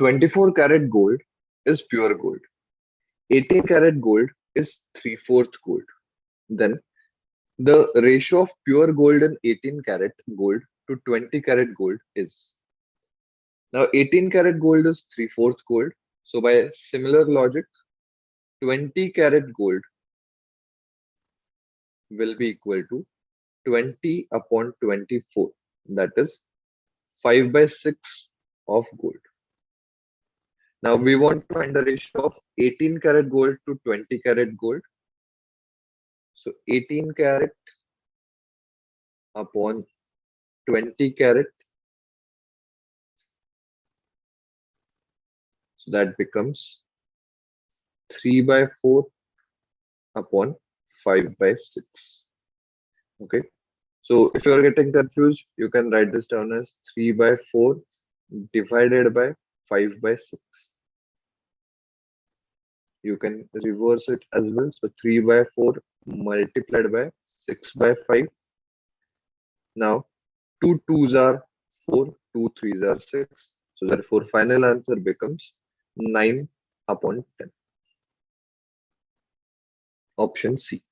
24 karat gold is pure gold. 18 karat gold is 3/4 gold. Then the ratio of pure gold and 18 karat gold to 20 karat gold is. Now 18 karat gold is 3/4 gold. So by similar logic, 20 karat gold will be equal to 20 upon 24. That is 5/6 of gold. Now we want to find the ratio of 18 karat gold to 20 karat gold. So 18 karat upon 20 karat. So that becomes 3/4 upon 5/6. Okay. So if you are getting confused, you can write this down as 3/4 divided by 5/6. You can reverse it as well. So 3/4 multiplied by 6/5. Now 2 2s are 4, 2 3s are 6. So therefore final answer becomes 9 upon 10. Option C.